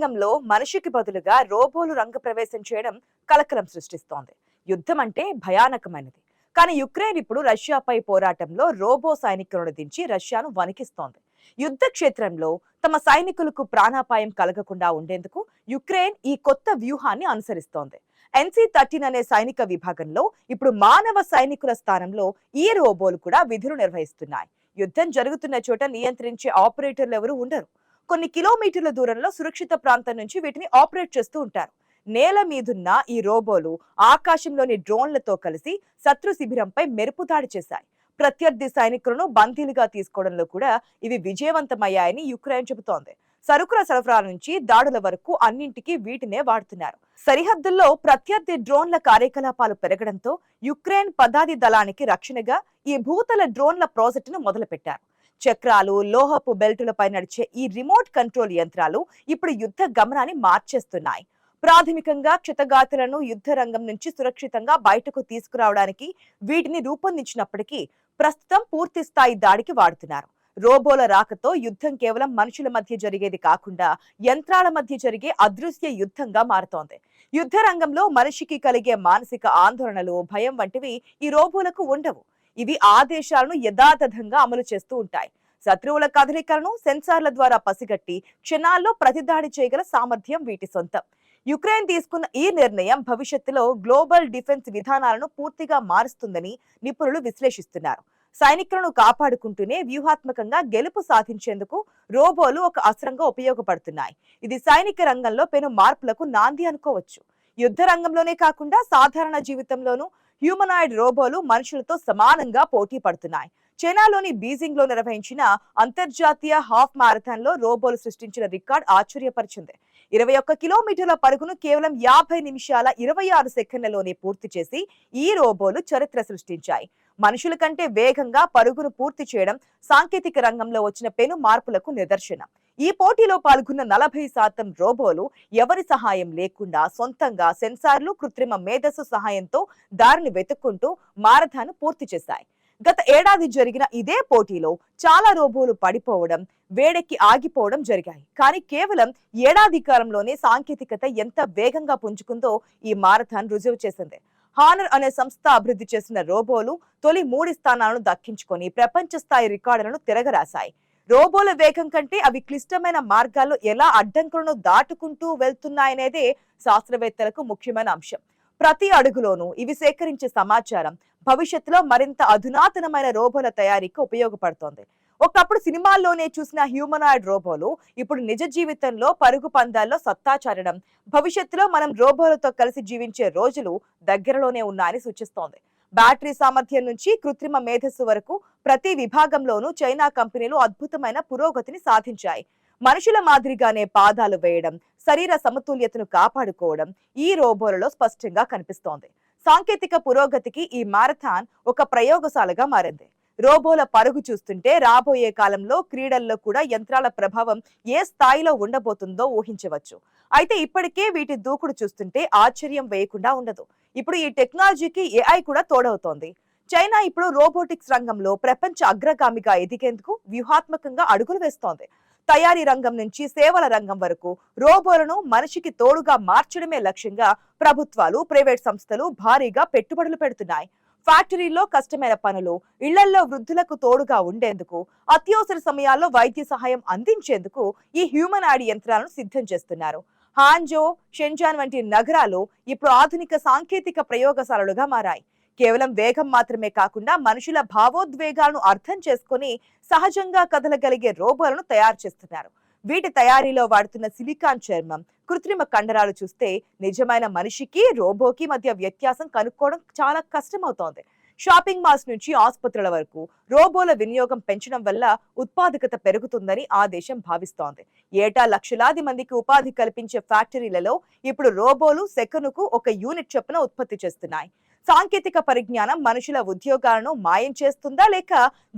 రంగంలో మనిషికి బదులుగా రోబోలు రంగప్రవేశం చేయడం కలకలం సృష్టిస్తోంది. యుద్ధం అంటే భయానకమైనది. కానీ యుక్రెయిన్ ఇప్పుడు రష్యాపై పోరాటంలో రోబో సైనికులను దించి రష్యాను వణికిస్తోంది. యుద్ధ క్షేత్రంలో తమ సైనికులకు ప్రాణాపాయం కలగకుండా ఉండేందుకు యుక్రెయిన్ ఈ కొత్త వ్యూహాన్ని అనుసరిస్తోంది. NC-13 అనే సైనిక విభాగంలో ఇప్పుడు మానవ సైనికుల స్థానంలో ఈ రోబోలు కూడా విధులు నిర్వహిస్తున్నాయి. యుద్ధం జరుగుతున్న చోట నియంత్రించే ఆపరేటర్లు ఎవరు ఉండరు. కొన్ని కిలోమీటర్ల దూరంలో సురక్షిత ప్రాంతం నుంచి వీటిని ఆపరేట్ చేస్తూ ఉంటారు. నేల మీదున్న ఈ రోబోలు ఆకాశంలోని డ్రోన్లతో కలిసి శత్రు శిబిరంపై మెరుపు దాడి చేశాయి. ప్రత్యర్థి సైనికులను బందీలుగా తీసుకోవడంలో కూడా ఇవి విజయవంతమయ్యాయని యుక్రెయిన్ చెబుతోంది. సరుకుల సరఫరా నుంచి దాడుల వరకు అన్నింటికీ వీటినే వాడుతున్నారు. సరిహద్దుల్లో ప్రత్యర్థి డ్రోన్ల కార్యకలాపాలు పెరగడంతో యుక్రెయిన్ పదాతి దళానికి రక్షణగా ఈ భూతల డ్రోన్ల ప్రాజెక్టును మొదలుపెట్టారు. చక్రాలు, లోహపు బెల్టులపై నడిచే ఈ రిమోట్ కంట్రోల్ యంత్రాలు ఇప్పుడు యుద్ధ గమనాన్ని మార్చేస్తున్నాయి. ప్రాథమికంగా క్షతగాతులను యుద్ధ రంగం నుంచి సురక్షితంగా బయటకు తీసుకురావడానికి వీటిని రూపొందించినప్పటికీ ప్రస్తుతం పూర్తి స్థాయి దాడికి వాడుతున్నారు. రోబోల రాకతో యుద్ధం కేవలం మనుషుల మధ్య జరిగేది కాకుండా యంత్రాల మధ్య జరిగే అదృశ్య యుద్ధంగా మారుతోంది. యుద్ధ రంగంలో మనిషికి కలిగే మానసిక ఆందోళనలు, భయం వంటివి ఈ రోబోలకు ఉండవు. ఇవి ఆదేశాలను యథాతథంగా అమలు చేస్తూ ఉంటాయి. శత్రువుల కదలికలను సెన్సార్ల ద్వారా పసిగట్టి క్షణాల్లో ప్రతిదాడి చేయగల సామర్థ్యం వీటి సొంతం. యుక్రెయిన్ తీసుకున్న ఈ నిర్ణయం భవిష్యత్తులో గ్లోబల్ డిఫెన్స్ విధానాలను పూర్తిగా మారుస్తుందని నిపుణులు విశ్లేషిస్తున్నారు. సైనికులను కాపాడుకుంటూనే వ్యూహాత్మకంగా గెలుపు సాధించేందుకు రోబోలు ఒక అస్త్రంగా ఉపయోగపడుతున్నాయి. ఇది సైనిక రంగంలో పెను మార్పులకు నాంది అనుకోవచ్చు. యుద్ధ రంగంలోనే కాకుండా సాధారణ జీవితంలోనూ హ్యూమనాయిడ్ రోబోలు మనుషులతో సమానంగా పోటీ పడుతున్నాయి. చైనాలోని బీజింగ్ లో నిర్వహించిన అంతర్జాతీయ హాఫ్ మారథాన్ లో రోబోలు సృష్టించిన రికార్డ్ ఆశ్చర్యపరిచింది. 21 కిలోమీటర్ల పరుగును కేవలం 50 నిమిషాల 26 సెకండ్లలోనే పూర్తి చేసి ఈ రోబోలు చరిత్ర సృష్టించాయి. మనుషుల కంటే వేగంగా పరుగును పూర్తి చేయడం సాంకేతిక రంగంలో వచ్చిన పెను మార్పులకు నిదర్శనం. ఈ పోటీలో పాల్గొన్న 40% రోబోలు ఎవరి సహాయం లేకుండా సొంతంగా సెన్సార్లు, కృత్రిమ మేధస్సు సహాయంతో దారిని వెతుక్కుంటూ మారథాన్ పూర్తి చేశాయి. గత ఏడాది జరిగిన ఇదే పోటీలో చాలా రోబోలు పడిపోవడం, వేడెక్కి ఆగిపోవడం జరిగాయి. కానీ కేవలం ఏడాది కాలంలోనే సాంకేతికత ఎంత వేగంగా పుంజుకుందో ఈ మారథాన్ రుజువు చేసింది. హానర్ అనే సంస్థ అభివృద్ధి చేసిన రోబోలు తొలి 3 స్థానాలను దక్కించుకొని ప్రపంచ స్థాయి రికార్డులను తిరగరాశాయి. రోబోల వేగం కంటే అవి క్లిష్టమైన మార్గాల్లో ఎలా అడ్డంకులను దాటుకుంటూ వెళ్తున్నాయనేదే శాస్త్రవేత్తలకు ముఖ్యమైన అంశం. ప్రతి అడుగులోనూ ఇవి సేకరించే సమాచారం భవిష్యత్తులో మరింత అధునాతనమైన రోబోల తయారీకి ఉపయోగపడుతోంది. ఒకప్పుడు సినిమాల్లోనే చూసిన హ్యూమనాయిడ్ రోబోలు ఇప్పుడు నిజ జీవితంలో పరుగు పందాల్లో సత్తా చాటడం, భవిష్యత్తులో మనం రోబోలతో కలిసి జీవించే రోజులు దగ్గరలోనే ఉన్నాయని సూచిస్తోంది. బ్యాటరీ సామర్థ్యం నుంచి కృత్రిమ మేధస్సు వరకు ప్రతి విభాగంలోనూ చైనా కంపెనీలు అద్భుతమైన పురోగతిని సాధించాయి. మనుషుల మాదిరిగానే పాదాలు వేయడం, శరీర సమతుల్యతను కాపాడుకోవడం ఈ రోబోలలో స్పష్టంగా కనిపిస్తోంది. సాంకేతిక పురోగతికి ఈ మారథాన్ ఒక ప్రయోగశాలగా మారింది. రోబోల పరుగు చూస్తుంటే రాబోయే కాలంలో క్రీడల్లో కూడా యంత్రాల ప్రభావం ఏ స్థాయిలో ఉండబోతుందో ఊహించవచ్చు. అయితే ఇప్పటికే వీటి దూకుడు చూస్తుంటే ఆశ్చర్యం వేయకుండా ఉండదు. ఇప్పుడు ఈ టెక్నాలజీకి AI కూడా తోడవుతోంది. చైనా ఇప్పుడు రోబోటిక్స్ రంగంలో ప్రపంచ అగ్రగామిగా ఎదిగేందుకు వ్యూహాత్మకంగా అడుగులు వేస్తోంది. తయారీ రంగం నుంచి సేవల రంగం వరకు రోబోలను మనిషికి తోడుగా మార్చడమే లక్ష్యంగా ప్రభుత్వాలు, ప్రైవేట్ సంస్థలు భారీగా పెట్టుబడులు పెడుతున్నాయి. ఫ్యాక్టరీల్లో కష్టమైన పనులు, ఇళ్లల్లో వృద్ధులకు తోడుగా ఉండేందుకు, అత్యవసర సమయాల్లో వైద్య సహాయం అందించేందుకు ఈ హ్యూమనాయిడ్ యంత్రాలను సిద్ధం చేస్తున్నారు. హాంజో, షెంజాన్ వంటి నగరాలు ఇప్పుడు ఆధునిక సాంకేతిక ప్రయోగశాలలుగా మారాయి. కేవలం వేగం మాత్రమే కాకుండా మనుషుల భావోద్వేగాలను అర్థం చేసుకుని సహజంగా కదలగలిగే రోబోలను తయారు చేస్తున్నారు. వీటి తయారీలో వాడుతున్న సిలికాన్ చర్మం, కృత్రిమ కండరాలు చూస్తే నిజమైన మనిషికి రోబోకి మధ్య వ్యత్యాసం కనుక్కోవడం చాలా కష్టమవుతోంది. షాపింగ్ మాల్స్ నుంచి ఆసుపత్రుల వరకు రోబోల వినియోగం పెంచడం వల్ల ఉత్పాదకత పెరుగుతుందని ఆ దేశం భావిస్తోంది. ఏటా లక్షలాది మందికి ఉపాధి కల్పించే ఫ్యాక్టరీలలో ఇప్పుడు రోబోలు సెకనుకు 1 యూనిట్ చొప్పున ఉత్పత్తి చేస్తున్నాయి. సాంకేతిక పరిజ్ఞానం మనుషుల ఉద్యోగాలను మాయం చేస్తుందా లేక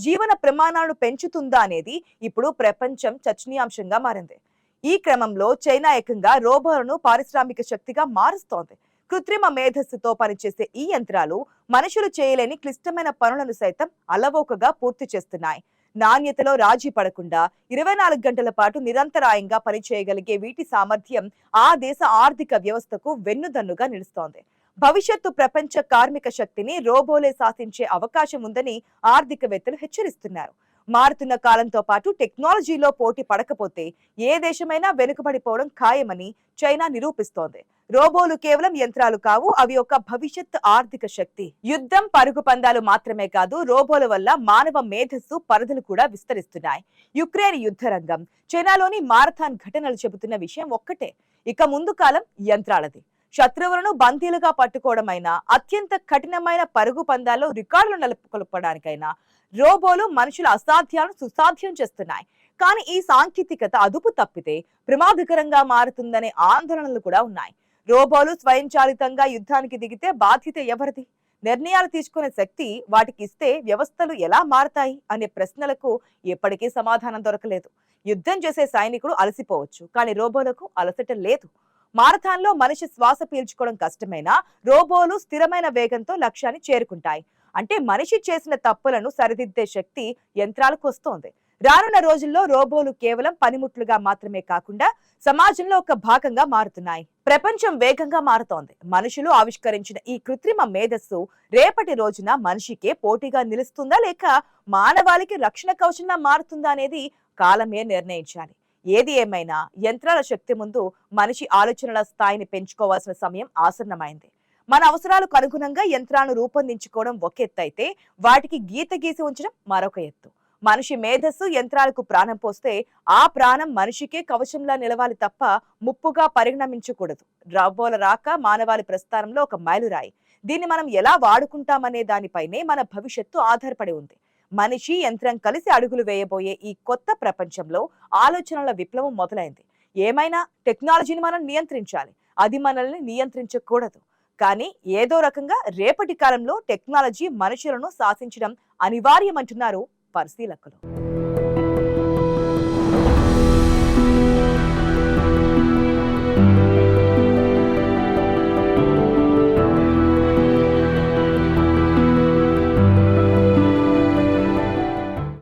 జీవన ప్రమాణాలను పెంచుతుందా అనేది ఇప్పుడు ప్రపంచం చర్చనీయాంశంగా మారింది. ఈ క్రమంలో చైనా ఏకంగా రోబోలను పారిశ్రామిక శక్తిగా మారుస్తోంది. కృత్రిమ మేధస్సుతో పనిచేసే ఈ యంత్రాలు మనుషులు చేయలేని క్లిష్టమైన పనులను సైతం అలవోకగా పూర్తి చేస్తున్నాయి. నాణ్యతలో రాజీ పడకుండా 24 గంటల పాటు నిరంతరాయంగా పనిచేయగలిగే వీటి సామర్థ్యం ఆ దేశ ఆర్థిక వ్యవస్థకు వెన్నుదన్నుగా నిలుస్తోంది. భవిష్యత్తు ప్రపంచ కార్మిక శక్తిని రోబోలే శాసించే అవకాశం ఉందని ఆర్థికవేత్తలు హెచ్చరిస్తున్నారు. మారుతున్న కాలంతో పాటు టెక్నాలజీలో పోటీ పడకపోతే ఏ దేశమైనా వెనుకబడిపోవడం ఖాయమని చైనా నిరూపిస్తోంది. రోబోలు కేవలం యంత్రాలు కావు, అవి ఒక భవిష్యత్ ఆర్థిక శక్తి. యుద్ధం, పరుగు పందాలు మాత్రమే కాదు, రోబోల వల్ల మానవ మేధస్సు పరిధులు కూడా విస్తరిస్తున్నాయి. యుక్రెయిన్ యుద్ధ రంగం, చైనాలోని మారథాన్ ఘటనలు చెబుతున్న విషయం ఒక్కటే, ఇక ముందు కాలం యంత్రాలది. శత్రువులను బందీలుగా పట్టుకోవడమైనా, అత్యంత కఠినమైన పరుగు పందాల్లో రికార్డులు నెలకొల్పడానికైనా రోబోలు మనుషుల అసాధ్యాలను సుసాధ్యం చేస్తున్నాయి. కానీ ఈ సాంకేతికత అదుపు తప్పితే ప్రమాదకరంగా మారుతుందనే ఆందోళనలు కూడా ఉన్నాయి. రోబోలు స్వయంచాలితంగా యుద్ధానికి దిగితే బాధ్యత ఎవరిది? నిర్ణయాలు తీసుకునే శక్తి వాటికి ఇస్తే వ్యవస్థలు ఎలా మారతాయి అనే ప్రశ్నలకు ఎప్పటికీ సమాధానం దొరకలేదు. యుద్ధం చేసే సైనికుడు అలసిపోవచ్చు, కానీ రోబోలకు అలసట లేదు. మారథాన్లో మనిషి శ్వాస పీల్చుకోవడం కష్టమైనా రోబోలు స్థిరమైన వేగంతో లక్ష్యాన్ని చేరుకుంటాయి. అంటే మనిషి చేసిన తప్పులను సరిదిద్దే శక్తి యంత్రాలకు వస్తోంది. రానున్న రోజుల్లో రోబోలు కేవలం పనిముట్లుగా మాత్రమే కాకుండా సమాజంలో ఒక భాగంగా మారుతున్నాయి. ప్రపంచం వేగంగా మారుతోంది. మనుషులు ఆవిష్కరించిన ఈ కృత్రిమ మేధస్సు రేపటి రోజున మనిషికే పోటీగా నిలుస్తుందా, లేక మానవాళికి రక్షణ కవచంగా మారుతుందా అనేది కాలమే నిర్ణయించాలి. ఏది ఏమైనా యంత్రాల శక్తి ముందు మనిషి ఆలోచనల స్థాయిని పెంచుకోవాల్సిన సమయం ఆసన్నమైంది. మన అవసరాలకు అనుగుణంగా యంత్రాలను రూపొందించుకోవడం ఒక ఎత్తు అయితే, వాటికి గీత గీసి ఉంచడం మరొక ఎత్తు. మనిషి మేధస్సు యంత్రాలకు ప్రాణం పోస్తే ఆ ప్రాణం మనిషికే కవచంలా నిలవాలి తప్ప ముప్పుగా పరిగణించకూడదు. రోబోల రాక మానవాళి ప్రస్థానంలో ఒక మైలురాయి. దీన్ని మనం ఎలా వాడుకుంటామనే దానిపైనే మన భవిష్యత్తు ఆధారపడి ఉంది. మనిషి యంత్రం కలిసి అడుగులు వేయబోయే ఈ కొత్త ప్రపంచంలో ఆలోచనల విప్లవం మొదలైంది. ఏమైనా టెక్నాలజీని మనం నియంత్రించాలి, అది మనల్ని నియంత్రించకూడదు. కానీ ఏదో రకంగా రేపటి కాలంలో టెక్నాలజీ మనుషులను శాసించడం అనివార్యమంటున్నారు పరిశీలకులు.